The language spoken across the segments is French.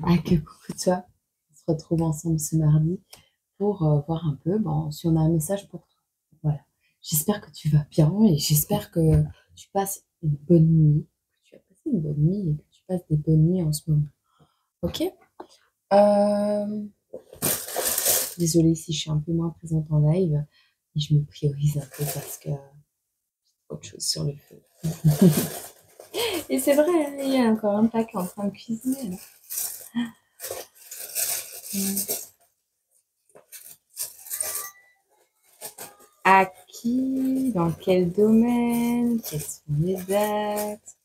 Ah, que coucou toi. On se retrouve ensemble ce mardi pour voir un peu si on a un message pour toi. Voilà. J'espère que tu vas bien et j'espère que tu passes une bonne nuit, que tu as passé une bonne nuit et que tu passes des bonnes nuits en ce moment. Ok? Euh, Désolée si je suis un peu moins présente en live et je me priorise un peu parce que autre chose sur le feu. Et c'est vrai, hein, il y a encore un plat qui est en train de cuisiner là. À qui, dans quel domaine, quelles sont les dates,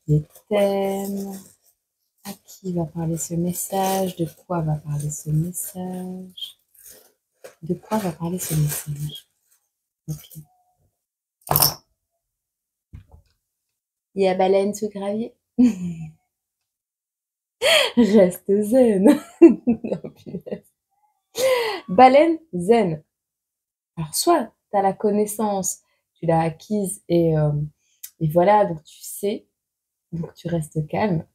les thèmes, à qui va parler ce message, de quoi va parler ce message, de quoi va parler ce message. Ok. Il y a baleine sous gravier. Reste zen. Non, punaise. Baleine zen. Alors soit tu as la connaissance, tu l'as acquise et voilà, donc tu sais, donc tu restes calme.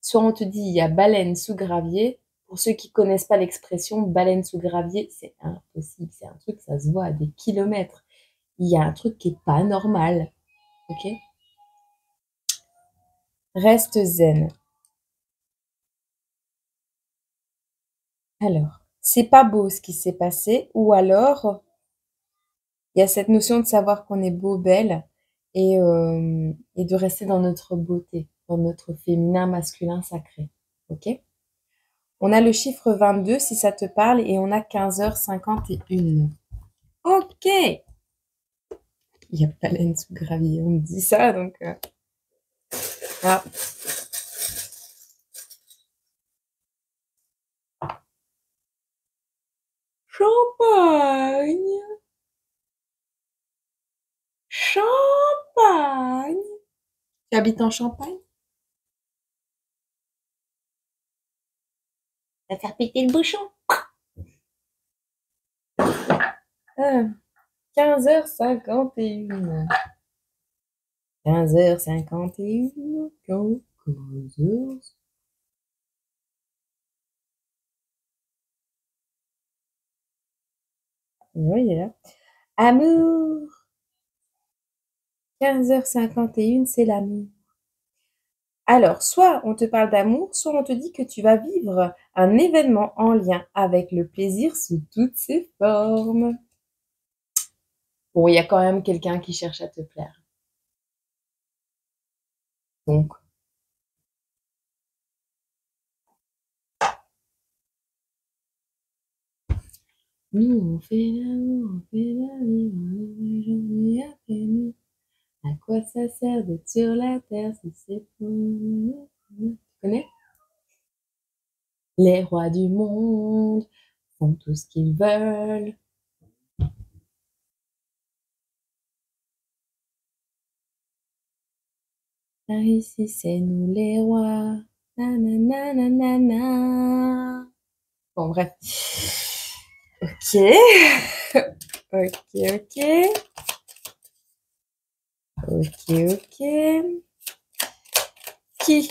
Soit on te dit il y a baleine sous gravier. Pour ceux qui connaissent pas l'expression baleine sous gravier, c'est impossible. C'est un truc, ça se voit à des kilomètres. Il y a un truc qui est pas normal. Ok? Reste zen. Alors, c'est pas beau ce qui s'est passé, ou alors il y a cette notion de savoir qu'on est beau, belle, et de rester dans notre beauté, dans notre féminin, masculin, sacré. Ok? On a le chiffre 22 si ça te parle, et on a 15h51. Ok! Il y a baleine sous gravier, on me dit ça, donc... Ah. Champagne! Champagne! Tu habites en Champagne? Va faire péter le bouchon. 15h51. 15h51. 15h. Oui, il est là. Amour. 15h51, c'est l'amour. Alors, soit on te parle d'amour, soit on te dit que tu vas vivre un événement en lien avec le plaisir sous toutes ses formes. Bon, il y a quand même quelqu'un qui cherche à te plaire. Donc, nous, on fait l'amour, on fait la vie, aujourd'hui après nous. À quoi ça sert d'être sur la terre si c'est pour nous? Tu connais? Les rois du monde font tout ce qu'ils veulent. Car ici, c'est nous les rois. Nanana. Bon, bref. Ok. Ok, ok. Ok, ok. Qui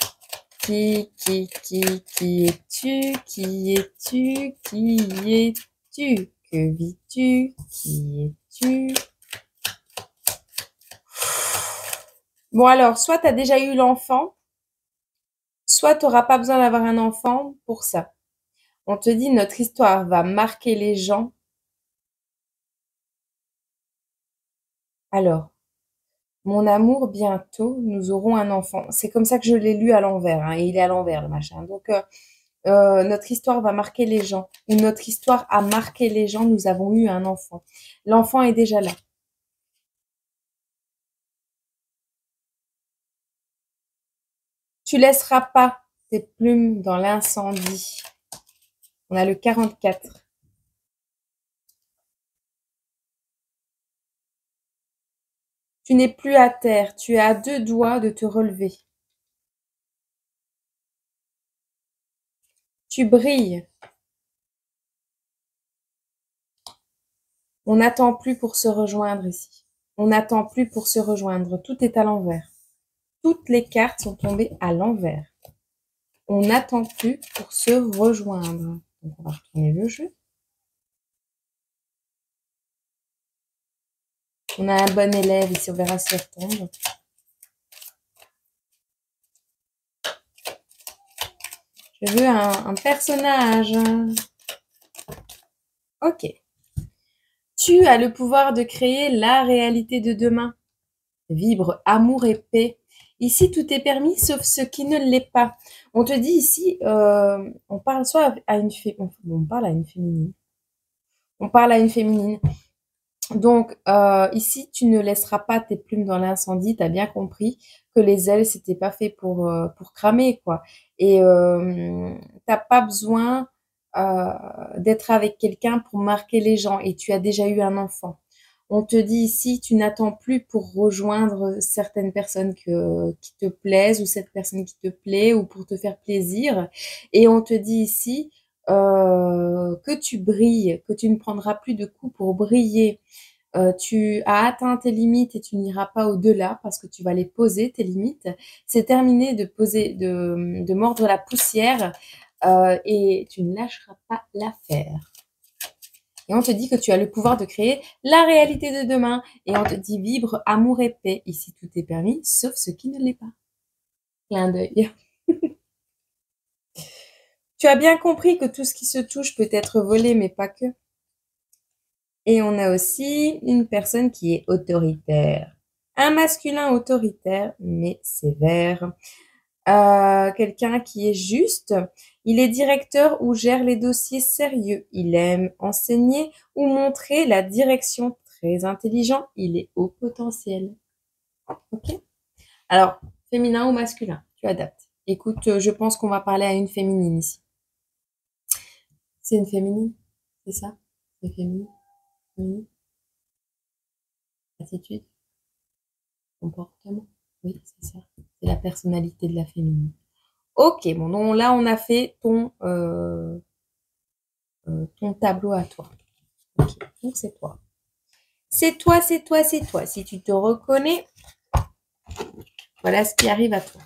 qui es-tu? Qui es-tu? Qui es-tu? Que vis-tu? Qui es-tu? Bon alors, soit tu as déjà eu l'enfant, soit tu n'auras pas besoin d'avoir un enfant pour ça. On te dit notre histoire va marquer les gens. Alors, mon amour, bientôt, nous aurons un enfant. C'est comme ça que je l'ai lu à l'envers, hein, et il est à l'envers le machin. Donc, notre histoire va marquer les gens. Ou notre histoire a marqué les gens, nous avons eu un enfant. L'enfant est déjà là. Tu laisseras pas tes plumes dans l'incendie. On a le 44. Tu n'es plus à terre, tu es à 2 doigts de te relever. Tu brilles. On n'attend plus pour se rejoindre ici. On n'attend plus pour se rejoindre. Tout est à l'envers. Toutes les cartes sont tombées à l'envers. On n'attend plus pour se rejoindre. Donc, on va retourner le jeu. On a un bon élève ici, on verra s'il retombe. Je veux un personnage. Ok. Tu as le pouvoir de créer la réalité de demain. Vibre amour et paix. Ici, tout est permis, sauf ce qui ne l'est pas. On te dit ici, on parle soit à une on parle à une féminine. On parle à une féminine. Donc, ici, tu ne laisseras pas tes plumes dans l'incendie. Tu as bien compris que les ailes, c'était pas fait pour cramer, quoi. Et t'as pas besoin d'être avec quelqu'un pour marquer les gens. Et tu as déjà eu un enfant. On te dit ici, tu n'attends plus pour rejoindre certaines personnes qui te plaisent ou cette personne qui te plaît ou pour te faire plaisir. Et on te dit ici que tu brilles, que tu ne prendras plus de coups pour briller. Tu as atteint tes limites et tu n'iras pas au-delà parce que tu vas les poser, tes limites. C'est terminé de poser, de mordre la poussière et tu ne lâcheras pas l'affaire. Et on te dit que tu as le pouvoir de créer la réalité de demain. Et on te dit vibre, amour et paix. Ici, tout est permis, sauf ce qui ne l'est pas. Clin d'œil. Tu as bien compris que tout ce qui se touche peut être volé, mais pas que. Et on a aussi une personne qui est autoritaire. Un masculin autoritaire, mais sévère. Quelqu'un qui est juste. Il est directeur ou gère les dossiers sérieux. Il aime enseigner ou montrer la direction. Très intelligent. Il est haut potentiel. Ok. Alors, féminin ou masculin, tu adaptes. Écoute, je pense qu'on va parler à une féminine ici. C'est une féminine, c'est ça? C'est féminine, féminine. Attitude, comportement. Oui, c'est ça. C'est la personnalité de la féminine. Ok, bon, donc là, on a fait ton tableau à toi. Ok, donc c'est toi. C'est toi, c'est toi, c'est toi. Si tu te reconnais, voilà ce qui arrive à toi.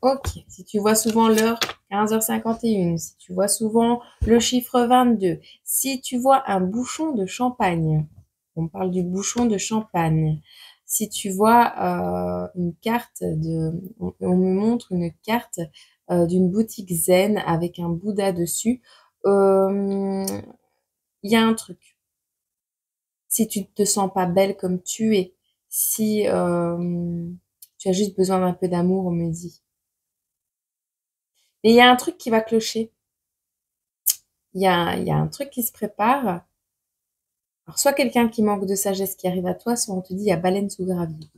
Ok, si tu vois souvent l'heure 15h51, si tu vois souvent le chiffre 22, si tu vois un bouchon de champagne, on parle du bouchon de champagne, si tu vois une carte on me montre une carte d'une boutique zen avec un Bouddha dessus, il y a un truc. Si tu ne te sens pas belle comme tu es, si tu as juste besoin d'un peu d'amour, on me dit. Et il y a un truc qui va clocher. Il y a un truc qui se prépare. Alors, soit quelqu'un qui manque de sagesse qui arrive à toi, soit on te dit il y a baleine sous gravier.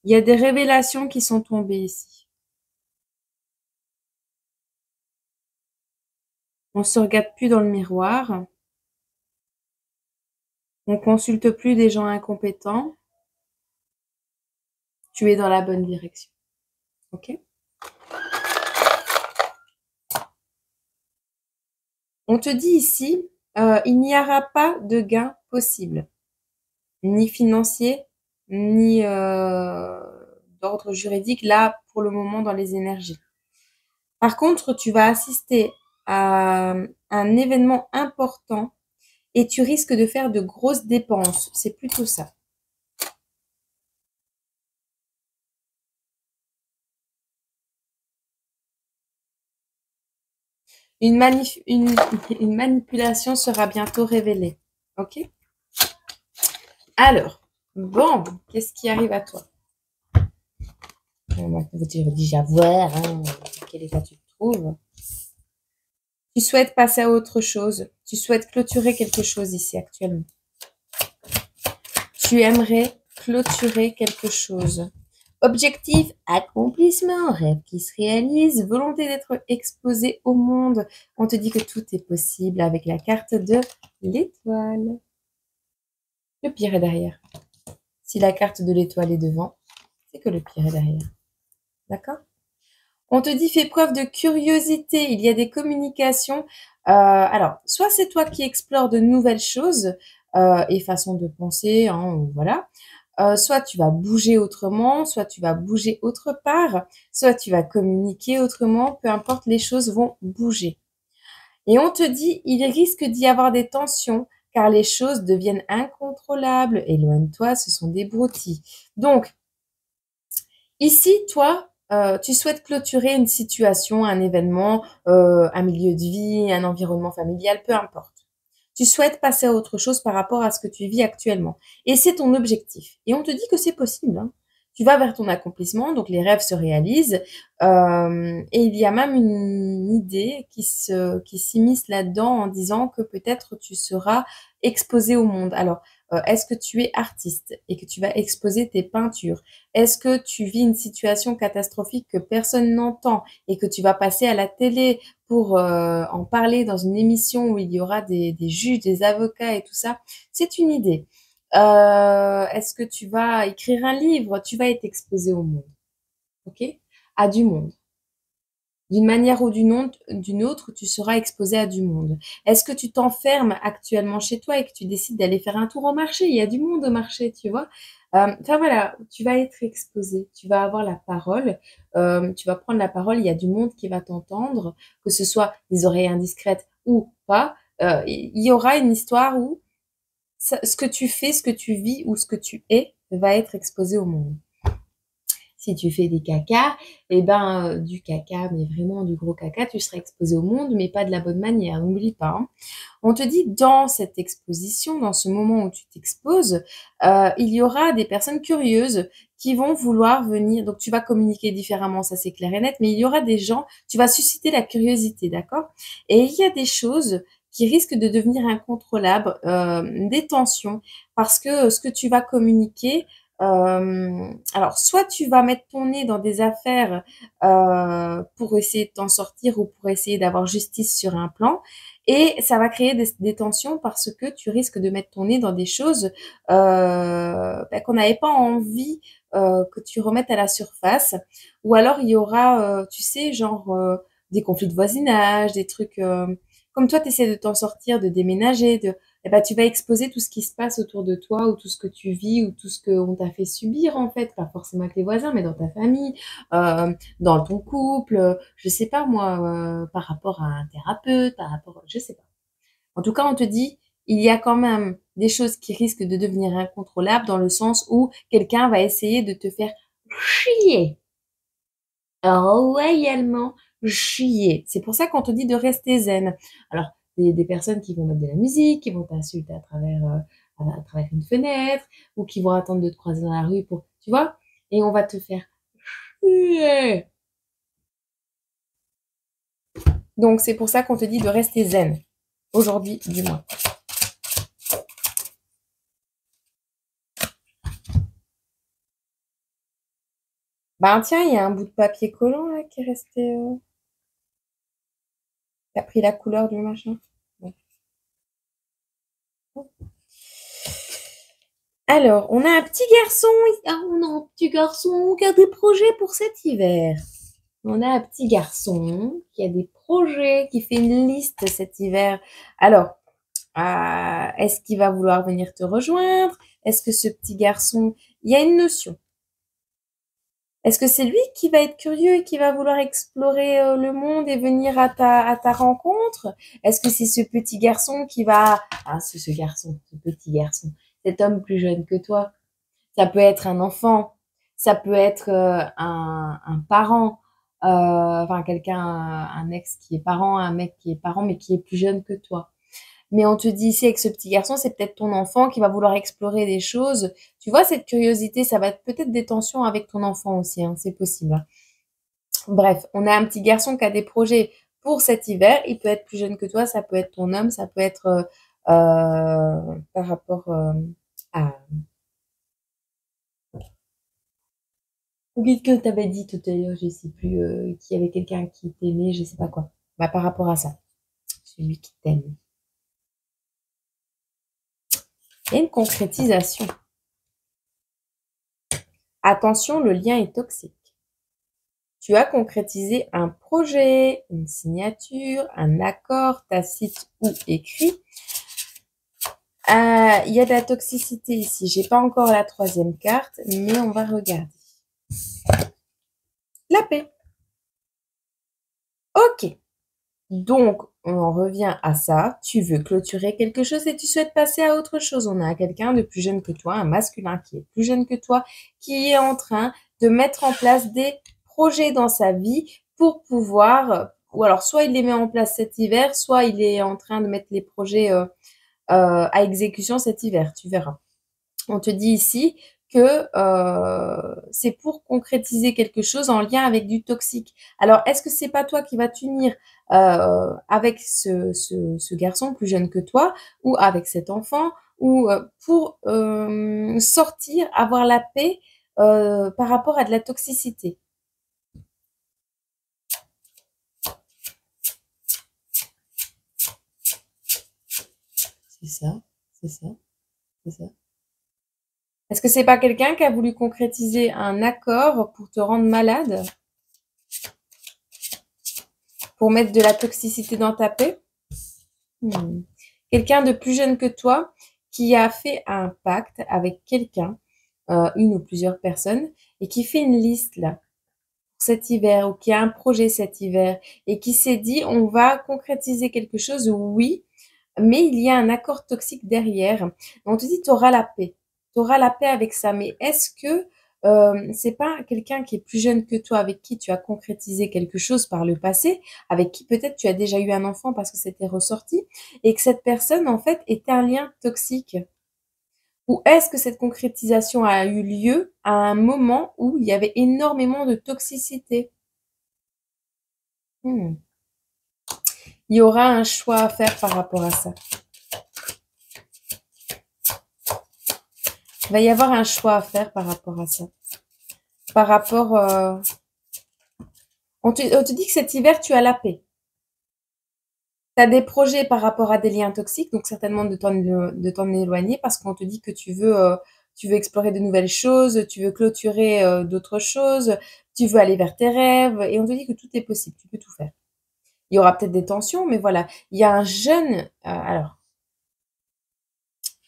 Il y a des révélations qui sont tombées ici. On se regarde plus dans le miroir. On consulte plus des gens incompétents. Tu es dans la bonne direction. Ok? On te dit ici, il n'y aura pas de gain possible, ni financier, ni d'ordre juridique, là, pour le moment, dans les énergies. Par contre, tu vas assister à un événement important et tu risques de faire de grosses dépenses. C'est plutôt ça. Une manipulation sera bientôt révélée. Ok? Alors, bon, qu'est-ce qui arrive à toi? On va déjà voir quel état tu te trouves. Tu souhaites passer à autre chose. Tu souhaites clôturer quelque chose ici actuellement. Tu aimerais clôturer quelque chose. Objectif, accomplissement, rêve qui se réalise, volonté d'être exposé au monde. On te dit que tout est possible avec la carte de l'étoile. Le pire est derrière. Si la carte de l'étoile est devant, c'est que le pire est derrière. D'accord? On te dit fais preuve de curiosité. Il y a des communications Alors, soit c'est toi qui explores de nouvelles choses et façons de penser, hein, voilà. Soit tu vas bouger autrement, soit tu vas bouger autre part, soit tu vas communiquer autrement, peu importe, les choses vont bouger. Et on te dit, il risque d'y avoir des tensions, car les choses deviennent incontrôlables. Éloigne-toi, ce sont des broutilles. Donc, ici, toi, tu souhaites clôturer une situation, un événement, un milieu de vie, un environnement familial, peu importe. Tu souhaites passer à autre chose par rapport à ce que tu vis actuellement. Et c'est ton objectif. Et on te dit que c'est possible, hein. Tu vas vers ton accomplissement, donc les rêves se réalisent. Et il y a même une idée qui s'immisce là-dedans en disant que peut-être tu seras exposé au monde. Alors, est-ce que tu es artiste et que tu vas exposer tes peintures? Est-ce que tu vis une situation catastrophique que personne n'entend et que tu vas passer à la télé pour en parler dans une émission où il y aura des juges, des avocats et tout ça? C'est une idée. Est-ce que tu vas écrire un livre? Tu vas être exposé au monde, ok? À du monde. D'une manière ou d'une autre, tu seras exposé à du monde. Est-ce que tu t'enfermes actuellement chez toi et que tu décides d'aller faire un tour au marché? Il y a du monde au marché, tu vois. Enfin voilà, tu vas être exposé, tu vas avoir la parole, tu vas prendre la parole, il y a du monde qui va t'entendre, que ce soit des oreilles indiscrètes ou pas. Il y aura une histoire où ce que tu fais, ce que tu vis ou ce que tu es va être exposé au monde. Si tu fais des cacas, eh ben, du caca, mais vraiment du gros caca, tu seras exposé au monde, mais pas de la bonne manière, n'oublie pas, hein. On te dit, dans cette exposition, dans ce moment où tu t'exposes, il y aura des personnes curieuses qui vont vouloir venir. Donc, tu vas communiquer différemment, ça c'est clair et net, mais il y aura des gens, tu vas susciter la curiosité, d'accord? Et il y a des choses qui risquent de devenir incontrôlables, des tensions, parce que ce que tu vas communiquer, alors soit tu vas mettre ton nez dans des affaires pour essayer de t'en sortir ou pour essayer d'avoir justice sur un plan, et ça va créer des tensions parce que tu risques de mettre ton nez dans des choses qu'on n'avait pas envie que tu remettes à la surface. Ou alors il y aura, tu sais, genre des conflits de voisinage, des trucs comme toi, tu essaies de t'en sortir, de déménager, eh ben, tu vas exposer tout ce qui se passe autour de toi ou tout ce que tu vis ou tout ce qu'on t'a fait subir en fait, pas forcément avec les voisins, mais dans ta famille, dans ton couple, je sais pas moi, par rapport à un thérapeute, par rapport, je sais pas. En tout cas, on te dit, il y a quand même des choses qui risquent de devenir incontrôlables dans le sens où quelqu'un va essayer de te faire chier, royalement chier. C'est pour ça qu'on te dit de rester zen. Alors, des personnes qui vont mettre de la musique, qui vont t'insulter à travers une fenêtre, ou qui vont attendre de te croiser dans la rue pour, tu vois, et on va te faire chier. Donc, c'est pour ça qu'on te dit de rester zen. Aujourd'hui, du moins. Ben, tiens, il y a un bout de papier collant, là, qui est resté, qui a pris la couleur du machin. Bon. Alors, on a un petit garçon, on a un petit garçon qui a des projets pour cet hiver. On a un petit garçon qui a des projets, qui fait une liste cet hiver. Alors, est-ce qu'il va vouloir venir te rejoindre? Est-ce que ce petit garçon, il y a une notion. Est-ce que c'est lui qui va être curieux et qui va vouloir explorer le monde et venir à ta rencontre? Est-ce que c'est ce petit garçon qui va... Ah, ce garçon, ce petit garçon, cet homme plus jeune que toi. Ça peut être un enfant, ça peut être un parent, enfin quelqu'un, un ex qui est parent, un mec qui est parent mais qui est plus jeune que toi. Mais on te dit ici avec ce petit garçon, c'est peut-être ton enfant qui va vouloir explorer des choses. Tu vois, cette curiosité, ça va être peut-être des tensions avec ton enfant aussi, hein, c'est possible, hein. Bref, on a un petit garçon qui a des projets pour cet hiver. Il peut être plus jeune que toi, ça peut être ton homme, ça peut être par rapport à... Qu'est-ce que t'avais dit tout à l'heure, je sais plus, qu'il y avait quelqu'un qui t'aimait, je sais pas quoi. Bah, par rapport à ça, celui qui t'aime. Il y a une concrétisation. Attention, le lien est toxique. Tu as concrétisé un projet, une signature, un accord tacite ou écrit. Il y a de la toxicité ici. J'ai pas encore la troisième carte, mais on va regarder. La paix. Ok. Donc, on en revient à ça. Tu veux clôturer quelque chose et tu souhaites passer à autre chose. On a quelqu'un de plus jeune que toi, un masculin qui est plus jeune que toi, qui est en train de mettre en place des projets dans sa vie pour pouvoir, ou alors soit il les met en place cet hiver, soit il est en train de mettre les projets à exécution cet hiver. Tu verras. On te dit ici que c'est pour concrétiser quelque chose en lien avec du toxique. Alors, est-ce que c'est pas toi qui vas t'unir avec ce garçon plus jeune que toi ou avec cet enfant ou pour sortir, avoir la paix par rapport à de la toxicité? C'est ça, c'est ça, c'est ça. Est-ce que c'est pas quelqu'un qui a voulu concrétiser un accord pour te rendre malade? Pour mettre de la toxicité dans ta paix? Quelqu'un de plus jeune que toi qui a fait un pacte avec quelqu'un, une ou plusieurs personnes, et qui fait une liste là pour cet hiver ou qui a un projet cet hiver et qui s'est dit on va concrétiser quelque chose, oui, mais il y a un accord toxique derrière. On te dit tu auras la paix. Tu auras la paix avec ça. Mais est-ce que c'est pas quelqu'un qui est plus jeune que toi, avec qui tu as concrétisé quelque chose par le passé, avec qui peut-être tu as déjà eu un enfant parce que c'était ressorti, et que cette personne, en fait, est un lien toxique? Ou est-ce que cette concrétisation a eu lieu à un moment où il y avait énormément de toxicité? Hmm. Il y aura un choix à faire par rapport à ça. Il va y avoir un choix à faire par rapport à ça. Par rapport... on te dit que cet hiver, tu as la paix. Tu as des projets par rapport à des liens toxiques, donc certainement de t'en éloigner parce qu'on te dit que tu veux explorer de nouvelles choses, tu veux clôturer d'autres choses, tu veux aller vers tes rêves et on te dit que tout est possible, tu peux tout faire. Il y aura peut-être des tensions, mais voilà. Il y a un jeune... alors,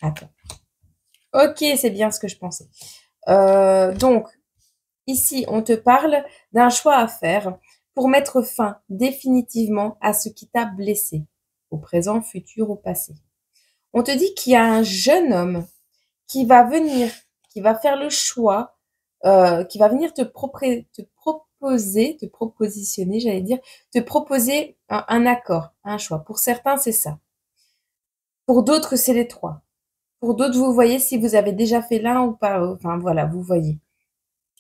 attends. Ok, c'est bien ce que je pensais. Donc, ici, on te parle d'un choix à faire pour mettre fin définitivement à ce qui t'a blessé, au présent, futur ou passé. On te dit qu'il y a un jeune homme qui va venir, qui va faire le choix, qui va venir te proposer, te propositionner, j'allais dire, te proposer un accord, un choix. Pour certains, c'est ça. Pour d'autres, c'est les trois. Pour d'autres, vous voyez si vous avez déjà fait l'un ou pas. Enfin, voilà, vous voyez.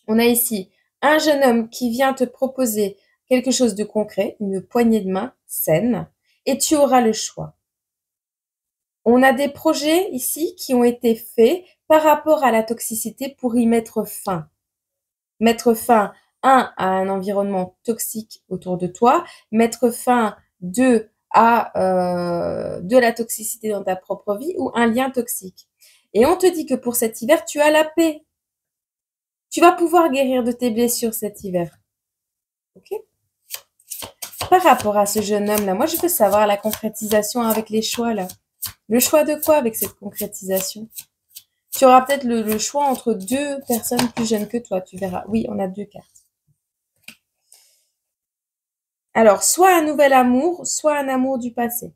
On a ici un jeune homme qui vient te proposer quelque chose de concret, une poignée de main saine, et tu auras le choix. On a des projets ici qui ont été faits par rapport à la toxicité pour y mettre fin. Mettre fin, un, à un environnement toxique autour de toi, mettre fin, deux, à de la toxicité dans ta propre vie ou un lien toxique. Et on te dit que pour cet hiver, tu as la paix. Tu vas pouvoir guérir de tes blessures cet hiver. Ok? Par rapport à ce jeune homme-là, moi, je veux savoir la concrétisation avec les choix, là. Le choix de quoi avec cette concrétisation? Tu auras peut-être le choix entre deux personnes plus jeunes que toi, tu verras. Oui, on a deux cartes. Alors, soit un nouvel amour, soit un amour du passé.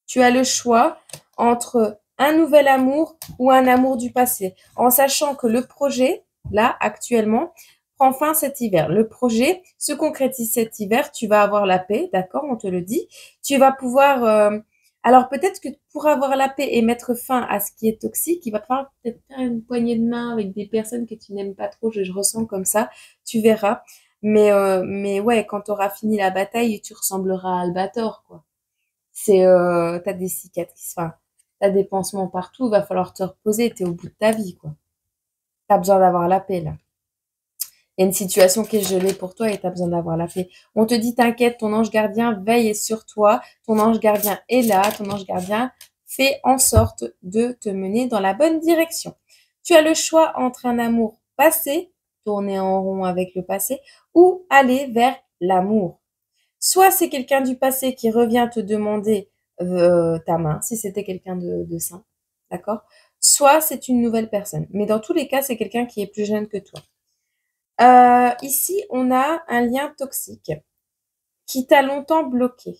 Tu as le choix entre un nouvel amour ou un amour du passé, en sachant que le projet, là, actuellement, prend fin cet hiver. Le projet se concrétise cet hiver, tu vas avoir la paix, d'accord, on te le dit. Tu vas pouvoir... alors peut-être que pour avoir la paix et mettre fin à ce qui est toxique, il va falloir peut-être faire une poignée de main avec des personnes que tu n'aimes pas trop, je ressens comme ça, tu verras. Mais ouais, quand tu auras fini la bataille, tu ressembleras à Albator, quoi. C'est, t'as des cicatrices, enfin, t'as des pansements partout, va falloir te reposer, t'es au bout de ta vie, quoi. T'as besoin d'avoir la paix, là. Il y a une situation qui est gelée pour toi et t'as besoin d'avoir la paix. On te dit, t'inquiète, ton ange gardien veille sur toi, ton ange gardien est là, ton ange gardien fait en sorte de te mener dans la bonne direction. Tu as le choix entre un amour passé tourner en rond avec le passé ou aller vers l'amour. Soit c'est quelqu'un du passé qui revient te demander ta main, si c'était quelqu'un de sain, d'accord? Soit c'est une nouvelle personne. Mais dans tous les cas, c'est quelqu'un qui est plus jeune que toi. Ici, on a un lien toxique qui t'a longtemps bloqué.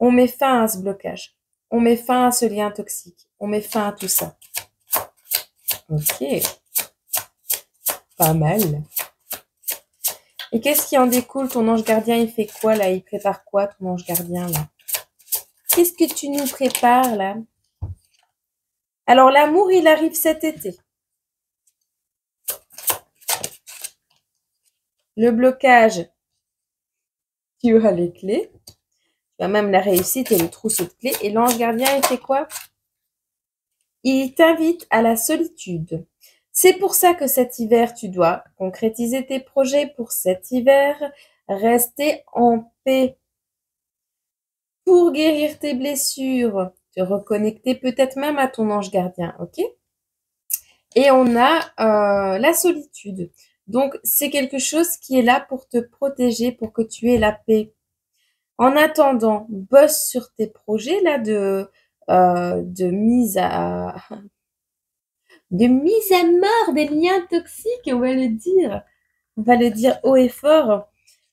On met fin à ce blocage. On met fin à ce lien toxique. On met fin à tout ça. Ok. Pas mal. Et qu'est-ce qui en découle? Ton ange gardien, il fait quoi là? Il prépare quoi, ton ange gardien là? Qu'est-ce que tu nous prépares là? Alors l'amour, il arrive cet été. Le blocage, tu as les clés. Tu as même la réussite et le trousseau de clés. Et l'ange gardien, il fait quoi? Il t'invite à la solitude. C'est pour ça que cet hiver, tu dois concrétiser tes projets pour cet hiver, rester en paix pour guérir tes blessures, te reconnecter peut-être même à ton ange gardien, ok? Et on a la solitude. Donc, c'est quelque chose qui est là pour te protéger, pour que tu aies la paix. En attendant, bosse sur tes projets là de mise à de mise à mort des liens toxiques, on va le dire. On va le dire haut et fort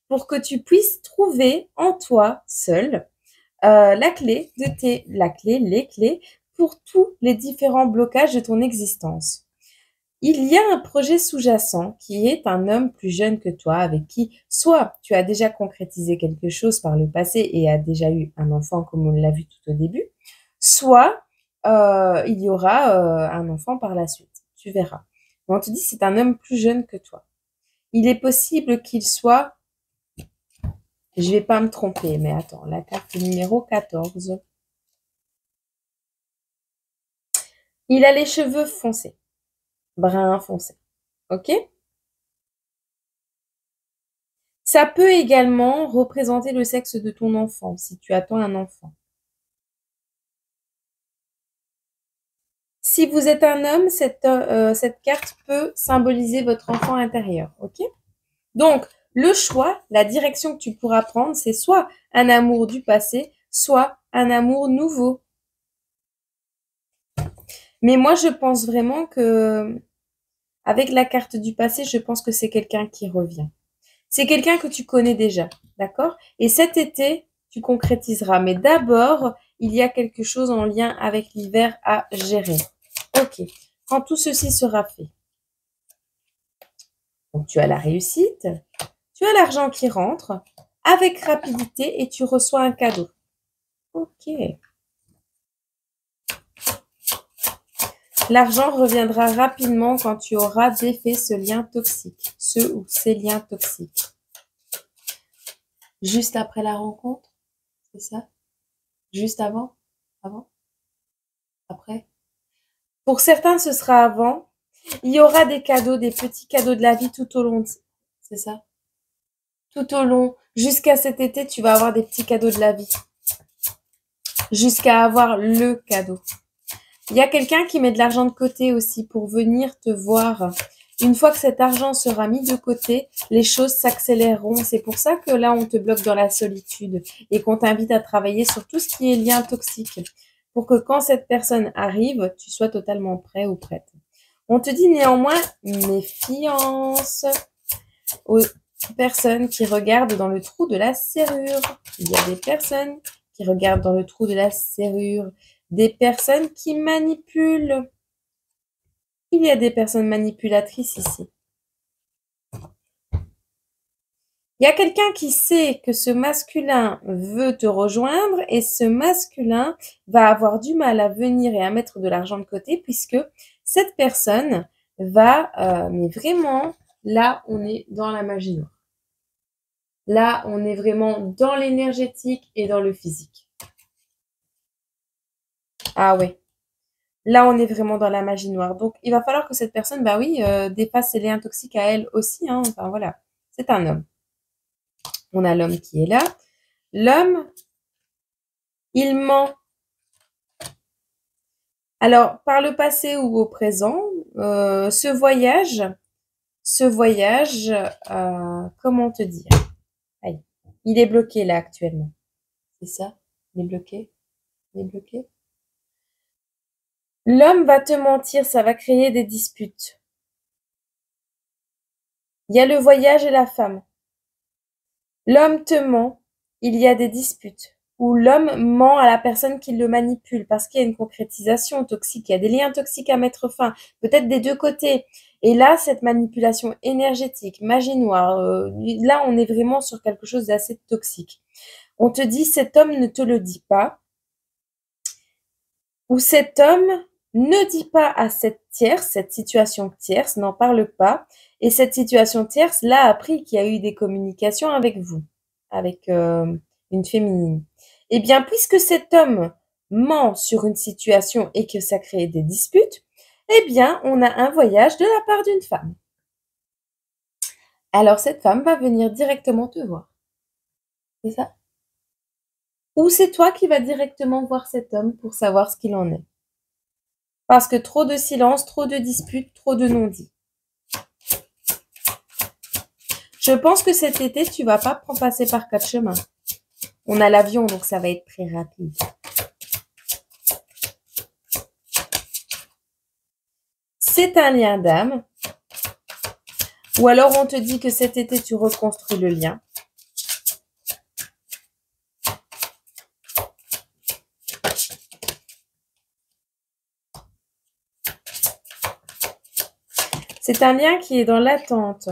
pour que tu puisses trouver en toi seul la clé, les clés pour tous les différents blocages de ton existence. Il y a un projet sous-jacent qui est un homme plus jeune que toi avec qui soit tu as déjà concrétisé quelque chose par le passé et a déjà eu un enfant comme on l'a vu tout au début, soit il y aura un enfant par la suite. Tu verras. Mais on te dit c'est un homme plus jeune que toi. Il est possible qu'il soit, je vais pas me tromper, mais attends, la carte numéro 14. Il a les cheveux foncés, brun foncé. Ok? Ça peut également représenter le sexe de ton enfant, si tu attends un enfant. Si vous êtes un homme, cette carte peut symboliser votre enfant intérieur, ok? Donc, le choix, la direction que tu pourras prendre, c'est soit un amour du passé, soit un amour nouveau. Mais moi, je pense vraiment que, avec la carte du passé, je pense que c'est quelqu'un qui revient. C'est quelqu'un que tu connais déjà, d'accord? Et cet été, tu concrétiseras. Mais d'abord, il y a quelque chose en lien avec l'hiver à gérer. Ok. Quand tout ceci sera fait. Donc, tu as la réussite, tu as l'argent qui rentre avec rapidité et tu reçois un cadeau. Ok. L'argent reviendra rapidement quand tu auras défait ce lien toxique, ce ou ces liens toxiques. Juste après la rencontre, c'est ça? Juste avant? Avant? Après? Pour certains, ce sera avant. Il y aura des cadeaux, des petits cadeaux de la vie tout au long. C'est ça? Tout au long. Jusqu'à cet été, tu vas avoir des petits cadeaux de la vie. Jusqu'à avoir le cadeau. Il y a quelqu'un qui met de l'argent de côté aussi pour venir te voir. Une fois que cet argent sera mis de côté, les choses s'accéléreront. C'est pour ça que là, on te bloque dans la solitude et qu'on t'invite à travailler sur tout ce qui est lien toxique pour que quand cette personne arrive, tu sois totalement prêt ou prête. On te dit néanmoins méfiance aux personnes qui regardent dans le trou de la serrure. Il y a des personnes qui regardent dans le trou de la serrure, des personnes qui manipulent. Il y a des personnes manipulatrices ici. Il y a quelqu'un qui sait que ce masculin veut te rejoindre et ce masculin va avoir du mal à venir et à mettre de l'argent de côté puisque cette personne va, mais vraiment, là, on est dans la magie noire. Là, on est vraiment dans l'énergétique et dans le physique. Ah ouais. Là, on est vraiment dans la magie noire. Donc, il va falloir que cette personne, bah oui, dépasse ses liens toxiques à elle aussi. Hein. Enfin, voilà. C'est un homme. On a l'homme qui est là. L'homme, il ment. Alors, par le passé ou au présent, ce voyage, comment te dire? Aïe, il est bloqué là actuellement. C'est ça? Il est bloqué? Il est bloqué? L'homme va te mentir, ça va créer des disputes. Il y a le voyage et la femme. L'homme te ment, il y a des disputes. Ou l'homme ment à la personne qui le manipule parce qu'il y a une concrétisation toxique, il y a des liens toxiques à mettre fin, peut-être des deux côtés. Et là, cette manipulation énergétique, magie noire, là, on est vraiment sur quelque chose d'assez toxique. On te dit, cet homme ne te le dit pas, ou cet homme ne dit pas à cette tierce, cette situation tierce, n'en parle pas, et cette situation tierce l'a appris qu'il y a eu des communications avec vous, avec une féminine. Eh bien, puisque cet homme ment sur une situation et que ça crée des disputes, eh bien, on a un voyage de la part d'une femme. Alors, cette femme va venir directement te voir. C'est ça? Ou c'est toi qui vas directement voir cet homme pour savoir ce qu'il en est. Parce que trop de silence, trop de disputes, trop de non-dits. Je pense que cet été, tu vas pas passer par 4 chemins. On a l'avion, donc ça va être très rapide. C'est un lien d'âme. Ou alors on te dit que cet été, tu reconstruis le lien. C'est un lien qui est dans l'attente.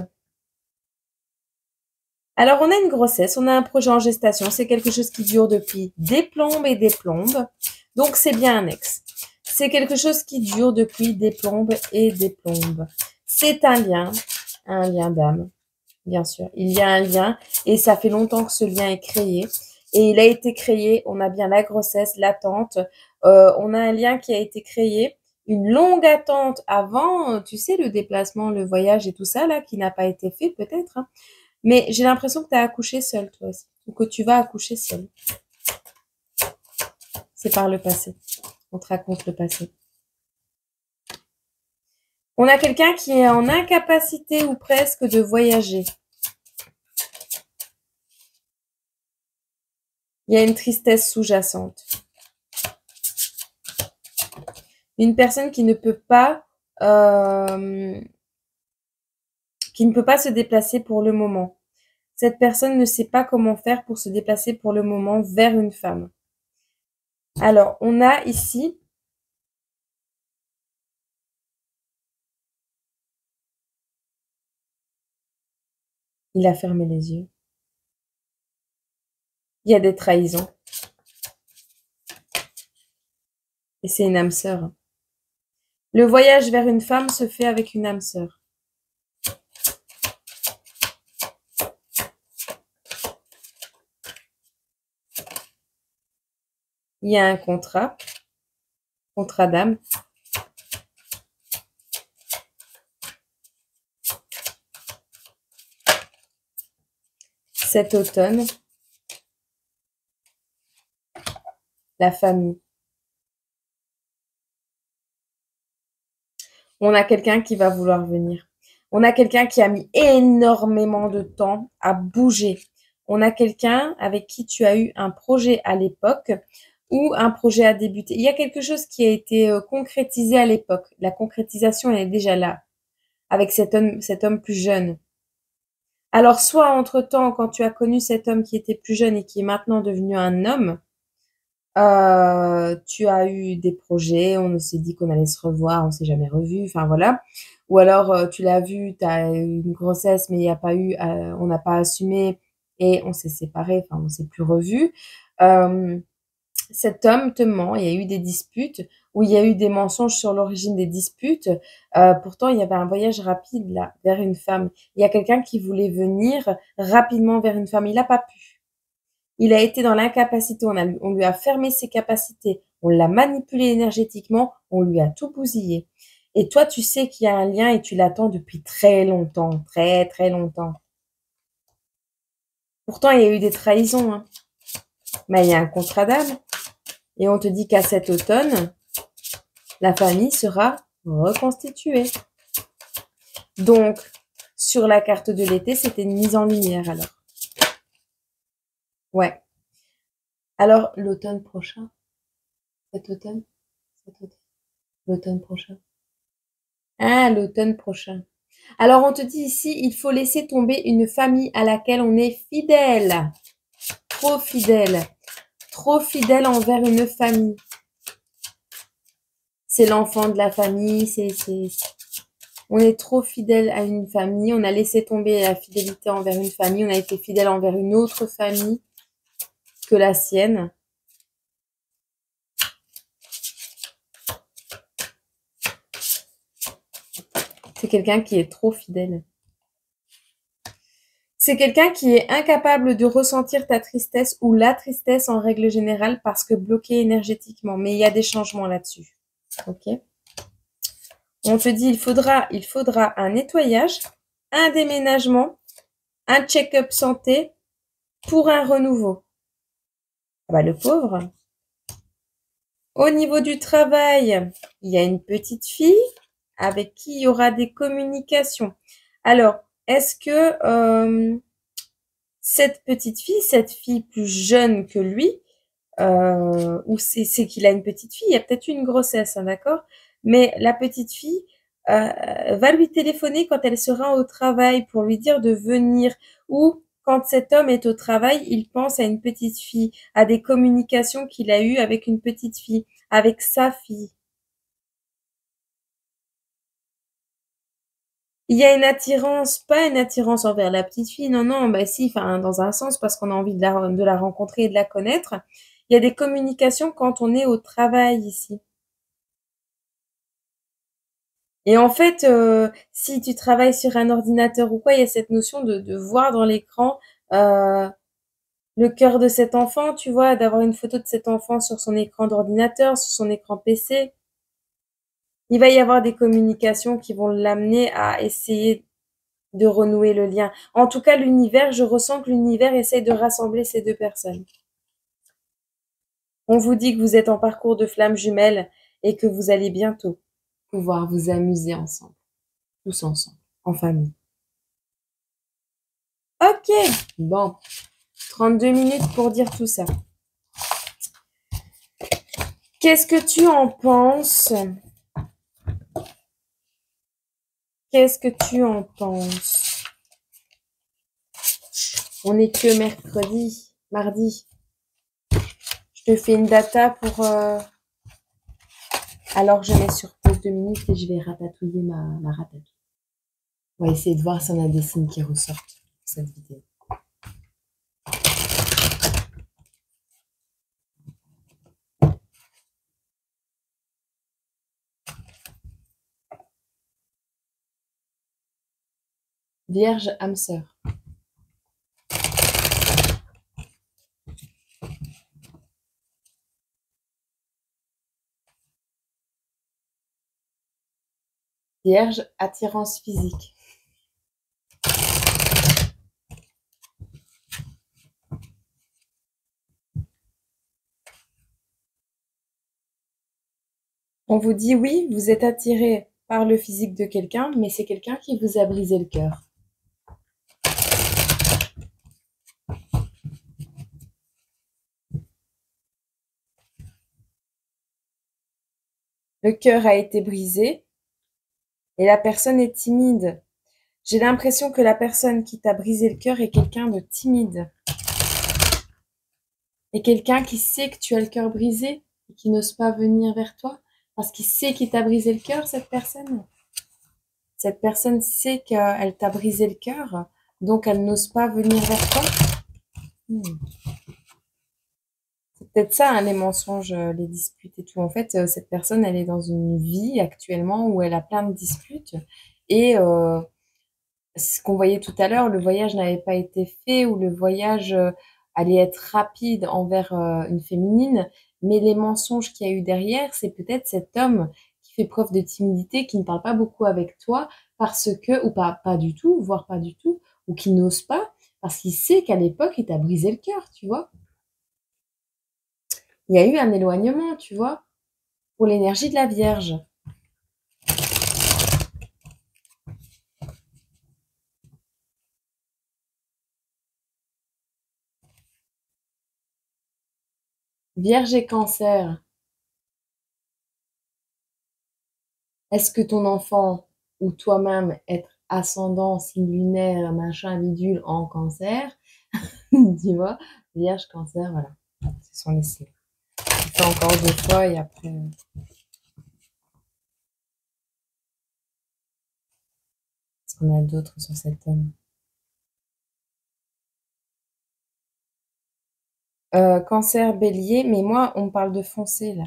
Alors, on a une grossesse, on a un projet en gestation. C'est quelque chose qui dure depuis des plombes et des plombes. Donc, c'est bien un ex. C'est quelque chose qui dure depuis des plombes et des plombes. C'est un lien d'âme, bien sûr. Il y a un lien et ça fait longtemps que ce lien est créé. Et il a été créé, on a bien la grossesse, l'attente. On a un lien qui a été créé. Une longue attente avant, tu sais, le déplacement, le voyage et tout ça, là, qui n'a pas été fait peut-être. Hein. Mais j'ai l'impression que tu as accouché seule, toi aussi. Ou que tu vas accoucher seule. C'est par le passé. On te raconte le passé. On a quelqu'un qui est en incapacité ou presque de voyager. Il y a une tristesse sous-jacente. Une personne qui ne peut pas se déplacer pour le moment. Cette personne ne sait pas comment faire pour se déplacer pour le moment vers une femme. Alors, on a ici il a fermé les yeux. Il y a des trahisons. Et c'est une âme sœur. Le voyage vers une femme se fait avec une âme sœur. Il y a un contrat d'âme. Cet automne, la famille. On a quelqu'un qui va vouloir venir. On a quelqu'un qui a mis énormément de temps à bouger. On a quelqu'un avec qui tu as eu un projet à l'époque ou un projet à débuter. Il y a quelque chose qui a été concrétisé à l'époque. La concrétisation, elle est déjà là avec cet homme plus jeune. Alors, soit entre-temps, quand tu as connu cet homme qui était plus jeune et qui est maintenant devenu un homme, tu as eu des projets, on s'est dit qu'on allait se revoir, on s'est jamais revu, enfin voilà. Ou alors, tu l'as vu, tu as eu une grossesse, mais il n'y a pas eu, on n'a pas assumé et on s'est séparés, enfin on s'est plus revu. Cet homme te ment, il y a eu des disputes, ou il y a eu des mensonges sur l'origine des disputes. Pourtant, il y avait un voyage rapide là, vers une femme. Il y a quelqu'un qui voulait venir rapidement vers une femme. Il n'a pas pu. Il a été dans l'incapacité. On lui a fermé ses capacités. On l'a manipulé énergétiquement. On lui a tout bousillé. Et toi, tu sais qu'il y a un lien et tu l'attends depuis très longtemps. Très, très longtemps. Pourtant, il y a eu des trahisons. Hein. Mais il y a un contrat d'âme. Et on te dit qu'à cet automne, la famille sera reconstituer. Donc, sur la carte de l'été, c'était une mise en lumière alors. Ouais. Alors, L'automne prochain? Cet automne? L'automne prochain? ah, l'automne prochain. Alors, on te dit ici, il faut laisser tomber une famille à laquelle on est fidèle. Trop fidèle. Trop fidèle envers une famille. C'est l'enfant de la famille, on est trop fidèle à une famille, on a laissé tomber la fidélité envers une famille, on a été fidèle envers une autre famille que la sienne. C'est quelqu'un qui est trop fidèle. C'est quelqu'un qui est incapable de ressentir ta tristesse ou la tristesse en règle générale parce que bloqué énergétiquement. Mais il y a des changements là-dessus. Ok. On te dit il faudra un nettoyage, un déménagement, un check-up santé pour un renouveau. Ah bah, le pauvre. Au niveau du travail, il y a une petite fille avec qui il y aura des communications. Alors, est-ce que cette petite fille, cette fille plus jeune que lui, ou c'est qu'il a une petite fille, il y a peut-être eu une grossesse, hein, d'accord? Mais la petite fille va lui téléphoner quand elle sera au travail pour lui dire de venir, ou quand cet homme est au travail, il pense à une petite fille, à des communications qu'il a eues avec une petite fille, avec sa fille. Il y a une attirance, pas une attirance envers la petite fille, non, non, bah si, enfin, dans un sens, parce qu'on a envie de la rencontrer et de la connaître. Il y a des communications quand on est au travail ici. Et en fait, si tu travailles sur un ordinateur ou quoi, il y a cette notion de voir dans l'écran le cœur de cet enfant, tu vois, d'avoir une photo de cet enfant sur son écran d'ordinateur, sur son écran PC. Il va y avoir des communications qui vont l'amener à essayer de renouer le lien. En tout cas, l'univers, je ressens que l'univers essaye de rassembler ces deux personnes. On vous dit que vous êtes en parcours de flammes jumelles et que vous allez bientôt pouvoir vous amuser ensemble. Tous ensemble, en famille. Ok, Bon, 32 minutes pour dire tout ça. Qu'est-ce que tu en penses? Qu'est-ce que tu en penses? On n'est que mardi. Je te fais une data pour... Alors je mets sur pause 2 minutes et je vais ratatouiller ma ratatouille. On va essayer de voir si on a des signes qui ressortent pour cette vidéo. Vierge, âme sœur. Vierge, attirance physique. On vous dit oui, vous êtes attiré par le physique de quelqu'un, mais c'est quelqu'un qui vous a brisé le cœur. Le cœur a été brisé et la personne est timide. J'ai l'impression que la personne qui t'a brisé le cœur est quelqu'un de timide. Et quelqu'un qui sait que tu as le cœur brisé et qui n'ose pas venir vers toi parce qu'il sait qu'il t'a brisé le cœur, cette personne. Cette personne sait qu'elle t'a brisé le cœur, donc elle n'ose pas venir vers toi. C'est peut-être ça, hein, les mensonges, les disputes et tout. En fait, cette personne, elle est dans une vie actuellement où elle a plein de disputes. Et ce qu'on voyait tout à l'heure, le voyage n'avait pas été fait ou le voyage allait être rapide envers une féminine. Mais les mensonges qu'il y a eu derrière, c'est peut-être cet homme qui fait preuve de timidité, qui ne parle pas beaucoup avec toi parce que, ou pas du tout, voire pas du tout, ou qui n'ose pas parce qu'il sait qu'à l'époque, il t'a brisé le cœur, tu vois. Il y a eu un éloignement, tu vois, pour l'énergie de la Vierge. Vierge et Cancer, est-ce que ton enfant ou toi-même être ascendant, signe lunaire, machin, bidule en Cancer, tu vois? Vierge, Cancer, voilà, ce sont les signes. Je fais encore 2 fois et après, est-ce qu'on a d'autres sur cet thème? Cancer, Bélier, mais moi, on me parle de foncer là.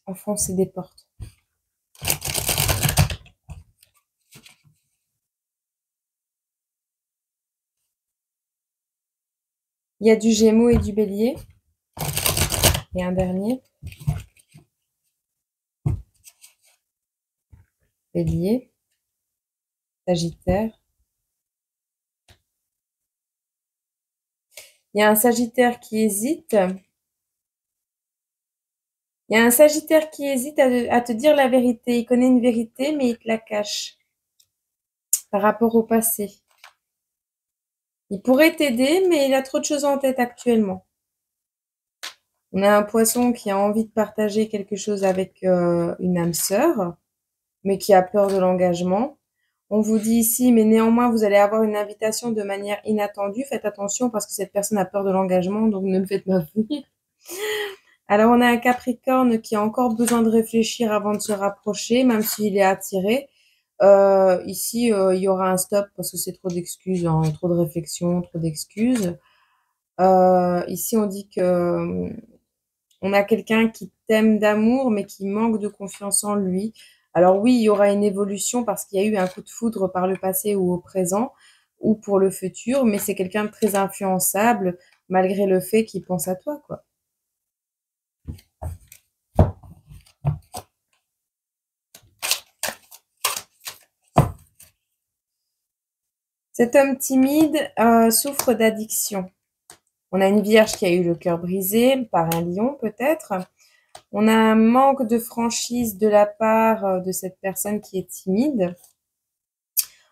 Enfoncer des portes. Il y a du Gémeaux et du Bélier. Et un dernier. Bélier, Sagittaire. Il y a un Sagittaire qui hésite. Il y a un Sagittaire qui hésite à te dire la vérité. Il connaît une vérité, mais il te la cache par rapport au passé. Il pourrait t'aider, mais il a trop de choses en tête actuellement. On a un Poisson qui a envie de partager quelque chose avec une âme sœur, mais qui a peur de l'engagement. On vous dit ici, mais néanmoins, vous allez avoir une invitation de manière inattendue. Faites attention parce que cette personne a peur de l'engagement, donc ne me faites pas venir. Alors, on a un Capricorne qui a encore besoin de réfléchir avant de se rapprocher, même s'il est attiré. Ici, il y aura un stop parce que c'est trop d'excuses, hein, trop de réflexion, trop d'excuses. Ici, on dit que on a quelqu'un qui t'aime d'amour, mais qui manque de confiance en lui. Alors oui, il y aura une évolution parce qu'il y a eu un coup de foudre par le passé ou au présent, ou pour le futur, mais c'est quelqu'un de très influençable, malgré le fait qu'il pense à toi, quoi. Cet homme timide souffre d'addiction. On a une vierge qui a eu le cœur brisé par un lion, peut-être. On a un manque de franchise de la part de cette personne qui est timide.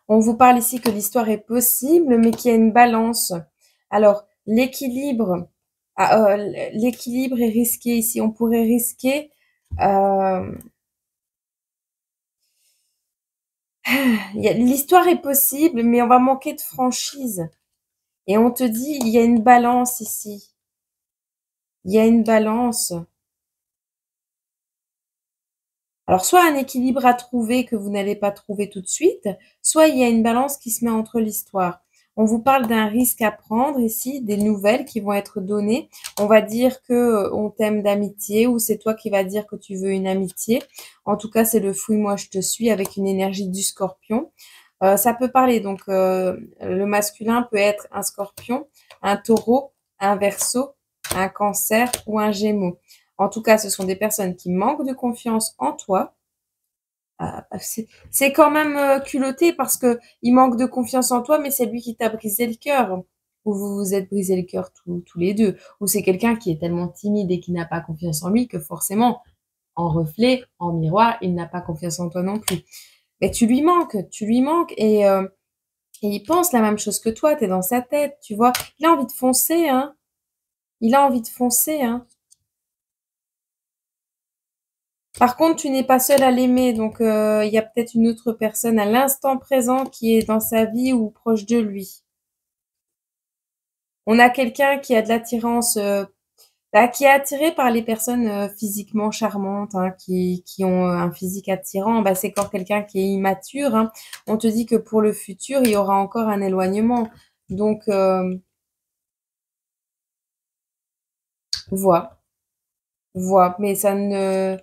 On vous parle ici que l'histoire est possible, mais qu'il y a une balance. Alors, l'équilibre est risqué ici. On pourrait risquer... l'histoire est possible, mais on va manquer de franchise. Et on te dit, il y a une balance ici. Il y a une balance. Alors, soit un équilibre à trouver que vous n'allez pas trouver tout de suite, soit il y a une balance qui se met entre l'histoire. On vous parle d'un risque à prendre ici, des nouvelles qui vont être données. On va dire que on t'aime d'amitié ou c'est toi qui vas dire que tu veux une amitié. En tout cas, c'est le fouille-moi, je te suis avec une énergie du scorpion. Ça peut parler, donc le masculin peut être un scorpion, un taureau, un verseau, un cancer ou un gémeaux. En tout cas, ce sont des personnes qui manquent de confiance en toi. C'est quand même culotté parce que il manque de confiance en toi, mais c'est lui qui t'a brisé le cœur. Ou vous vous êtes brisé le cœur tous les deux. Ou c'est quelqu'un qui est tellement timide et qui n'a pas confiance en lui que forcément, en reflet, en miroir, il n'a pas confiance en toi non plus. Mais tu lui manques et il pense la même chose que toi, t'es dans sa tête, tu vois. Il a envie de foncer, hein. Il a envie de foncer, hein. Par contre, tu n'es pas seul à l'aimer, donc il y a peut-être une autre personne à l'instant présent qui est dans sa vie ou proche de lui. On a quelqu'un qui a de l'attirance, qui est attiré par les personnes physiquement charmantes, hein, qui ont un physique attirant. Bah, c'est encore quelqu'un qui est immature, hein. On te dit que pour le futur, il y aura encore un éloignement. Donc, vois, mais ça ne...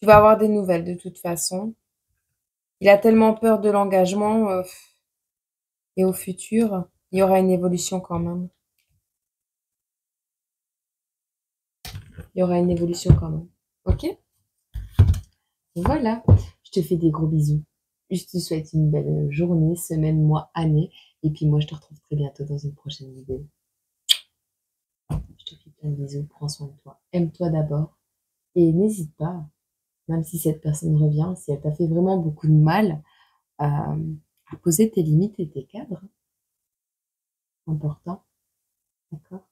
Tu vas avoir des nouvelles de toute façon. Il a tellement peur de l'engagement et au futur, il y aura une évolution quand même. Il y aura une évolution quand même. Ok? Voilà. Je te fais des gros bisous. Je te souhaite une belle journée, semaine, mois, année. Et puis moi, je te retrouve très bientôt dans une prochaine vidéo. Je te fais plein de bisous. Prends soin de toi. Aime-toi d'abord. Et n'hésite pas, même si cette personne revient, si elle t'a fait vraiment beaucoup de mal, à poser tes limites et tes cadres. Important. D'accord?